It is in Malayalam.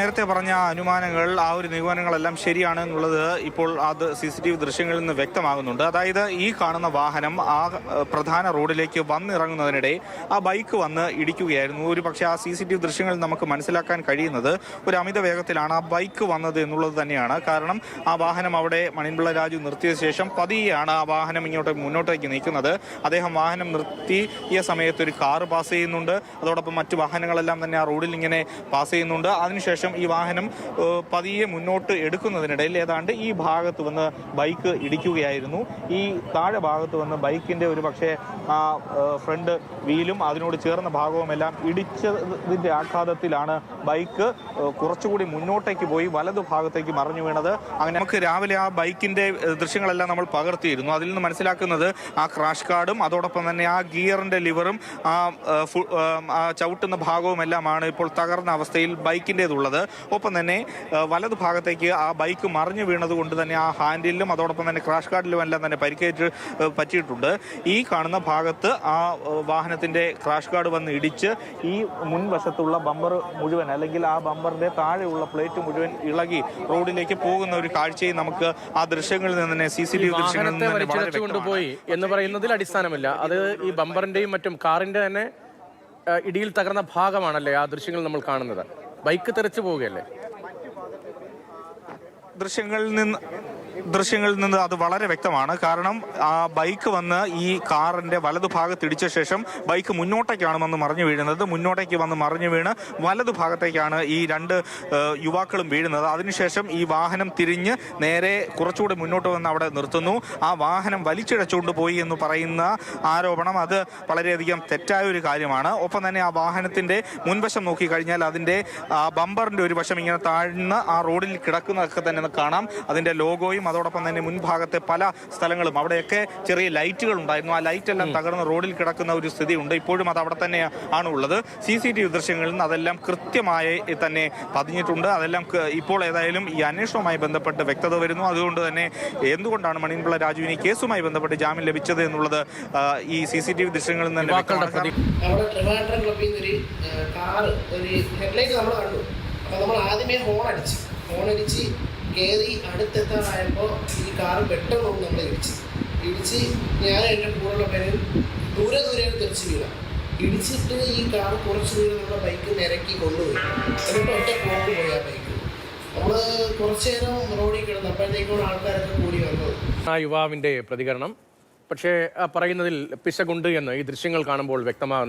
നേരത്തെ പറഞ്ഞ അനുമാനങ്ങൾ, ആ ഒരു നിഗമനങ്ങളെല്ലാം ശരിയാണ് എന്നുള്ളത് ഇപ്പോൾ അത് CCTV ദൃശ്യങ്ങളിൽ നിന്ന് വ്യക്തമാകുന്നുണ്ട്. അതായത് ഈ കാണുന്ന വാഹനം ആ പ്രധാന റോഡിലേക്ക് വന്നിറങ്ങുന്നതിനിടെ ആ ബൈക്ക് വന്ന് ഇടിക്കുകയായിരുന്നു. ഒരു പക്ഷേ ആ CCTV ദൃശ്യങ്ങളിൽ നമുക്ക് മനസ്സിലാക്കാൻ കഴിയുന്നത് ഒരു അമിത വേഗത്തിലാണ് ആ ബൈക്ക് വന്നത് എന്നുള്ളത് തന്നെയാണ്. കാരണം ആ വാഹനം അവിടെ മണിയൻപിള്ള രാജു നിർത്തിയ ശേഷം പതിയെയാണ് ആ വാഹനം മുന്നോട്ടേക്ക് നീക്കുന്നത്. അദ്ദേഹം വാഹനം നിർത്തിയ സമയത്ത് ഒരു കാറ് പാസ് ചെയ്യുന്നുണ്ട്. അതോടൊപ്പം മറ്റു വാഹനങ്ങളെല്ലാം തന്നെ ആ റോഡിൽ ഇങ്ങനെ പാസ് ചെയ്യുന്നുണ്ട്. അതിനുശേഷം ഈ വാഹനം പതിയെ മുന്നോട്ട് എടുക്കുന്നതിനിടയിൽ ഏതാണ്ട് ഈ ഭാഗത്ത് വന്ന് ബൈക്ക് ഇടിക്കുകയായിരുന്നു. ഈ താഴെ ഭാഗത്ത് വന്ന് ബൈക്കിൻ്റെ ഒരു പക്ഷേ ആ ഫ്രണ്ട് വീലും അതിനോട് ചേർന്ന ഭാഗവുമെല്ലാം ഇടിച്ചതിൻ്റെ ആഘാതത്തിലാണ് ബൈക്ക് കുറച്ചുകൂടി മുന്നോട്ടേക്ക് പോയി വലതു ഭാഗത്തേക്ക് മറിഞ്ഞു വീണത്. അങ്ങനെ നമുക്ക് രാവിലെ ആ ബൈക്കിൻ്റെ ദൃശ്യങ്ങളെല്ലാം നമ്മൾ പകർത്തിയിരുന്നു. അതിൽ നിന്ന് മനസ്സിലാക്കുന്നത് ആ ക്രാഷ് കാർഡും അതോടൊപ്പം തന്നെ ആ ഗിയറിൻ്റെ ലിവറും ആ ചവിട്ടുന്ന ഭാഗവുമെല്ലാമാണ് ഇപ്പോൾ തകർന്ന അവസ്ഥയിൽ ബൈക്കിൻ്റേതുള്ളത്. ഒപ്പം തന്നെ വലതു ഭാഗത്തേക്ക് ആ ബൈക്ക് മറിഞ്ഞു വീണത് കൊണ്ട് തന്നെ ആ ഹാൻഡിലും അതോടൊപ്പം തന്നെ ക്രാഷ് കാർഡിലും എല്ലാം തന്നെ പരിക്കേറ്റ് പറ്റിയിട്ടുണ്ട്. ഈ കാണുന്ന ഭാഗത്ത് ആ വാഹനത്തിൻ്റെ ക്രാഷ് കാർഡ് വന്ന് ഇടിച്ച് ഈ മുൻവശത്തുള്ള ബമ്പർ മുഴുവൻ, അല്ലെങ്കിൽ ആ ബമ്പറിൻ്റെ താഴെയുള്ള പ്ലേറ്റ് മുഴുവൻ ഇളകി റോഡിലേക്ക് പോകുന്ന ഒരു കാഴ്ചയും നമുക്ക് ആ ദൃശ്യങ്ങളിൽ നിന്ന് തന്നെ CCTV ദൃശ്യങ്ങളിൽ നിന്ന് കൊണ്ടുപോയി എന്ന് പറയുന്നതിൽ അടിസ്ഥാനമില്ല. അത് ഈ ബമ്പറിന്റെയും മറ്റും കാറിന്റെ തന്നെ ഇടിയിൽ തകർന്ന ഭാഗമാണല്ലേ ആ ദൃശ്യങ്ങൾ നമ്മൾ കാണുന്നത്. ബൈക്ക് തെറിച്ചു പോവുകയല്ലേ. ദൃശ്യങ്ങളിൽ നിന്ന് അത് വളരെ വ്യക്തമാണ്. കാരണം ആ ബൈക്ക് വന്ന് ഈ കാറിന്റെ വലതുഭാഗത്ത് ഇടിച്ച ശേഷം ബൈക്ക് മുന്നോട്ടേക്കാണ് വന്ന് മറിഞ്ഞു വീഴുന്നത്. മുന്നോട്ടേക്ക് വന്ന് മറിഞ്ഞു വീണ് വലതുഭാഗത്തേക്കാണ് ഈ രണ്ട് യുവാക്കളും വീഴുന്നത്. അതിനുശേഷം ഈ വാഹനം തിരിഞ്ഞ് നേരെ കുറച്ചുകൂടി മുന്നോട്ട് വന്ന് അവിടെ നിർത്തുന്നു. ആ വാഹനം വലിച്ചിഴച്ചുകൊണ്ട് പോയി എന്ന് പറയുന്ന ആരോപണം അത് വളരെയധികം തെറ്റായ ഒരു കാര്യമാണ്. ഒപ്പം തന്നെ ആ വാഹനത്തിന്റെ മുൻവശം നോക്കിക്കഴിഞ്ഞാൽ അതിന്റെ ബമ്പറിന്റെ ഒരു വശം ഇങ്ങനെ താഴ്ന്ന് ആ റോഡിൽ കിടക്കുന്നതൊക്കെ തന്നെ കാണാം. അതിന്റെ ലോഗോയും അതോടൊപ്പം തന്നെ മുൻഭാഗത്തെ പല സ്ഥലങ്ങളും അവിടെയൊക്കെ ചെറിയ ലൈറ്റുകൾ ഉണ്ടായിരുന്നു. ആ ലൈറ്റ് എല്ലാം തകർന്ന് റോഡിൽ കിടക്കുന്ന ഒരു സ്ഥിതിയുണ്ട്. ഇപ്പോഴും അത് അവിടെ തന്നെ ആണ് ഉള്ളത്. CCTV ദൃശ്യങ്ങളിൽ നിന്ന് അതെല്ലാം കൃത്യമായി തന്നെ പതിഞ്ഞിട്ടുണ്ട്. അതെല്ലാം ഇപ്പോൾ ഏതായാലും ഈ അന്വേഷണവുമായി ബന്ധപ്പെട്ട് വ്യക്തത വരുന്നു. അതുകൊണ്ട് തന്നെ എന്തുകൊണ്ടാണ് മണിയൻപിള്ള രാജുവിന് കേസുമായി ബന്ധപ്പെട്ട് ജാമ്യം ലഭിച്ചത് എന്നുള്ളത് ഈ CCTV ദൃശ്യങ്ങളിൽ നിന്ന് ഹോണടിച്ച് കയറി അടുത്തെത്താറായപ്പോൾ ഈ കാറ് പെട്ടെന്ന് നമ്മൾ ഇടിച്ച് ഞാൻ എൻ്റെ കൂടെയുള്ള പേര് ദൂരെ തെറിച്ച് വീഴാം. ഇടിച്ചിട്ട് ഈ കാറ് കുറച്ച് ദൂരം നമ്മുടെ ബൈക്ക് നിരക്കി കൊണ്ടുപോയി. എന്നിട്ട് ഒറ്റ പോക്ക് പോയി ആ ബൈക്ക്. നമ്മൾ കുറച്ചു നേരം റോഡിൽ കിടന്നു. അപ്പോഴത്തേക്കാണ് ആൾക്കാരൊക്കെ കൂടി വന്നത്. ആ യുവാവിൻ്റെ പ്രതികരണം പക്ഷേ പറയുന്നതിൽ പിശകുണ്ട് എന്ന് ഈ ദൃശ്യങ്ങൾ കാണുമ്പോൾ വ്യക്തമാകുന്നു.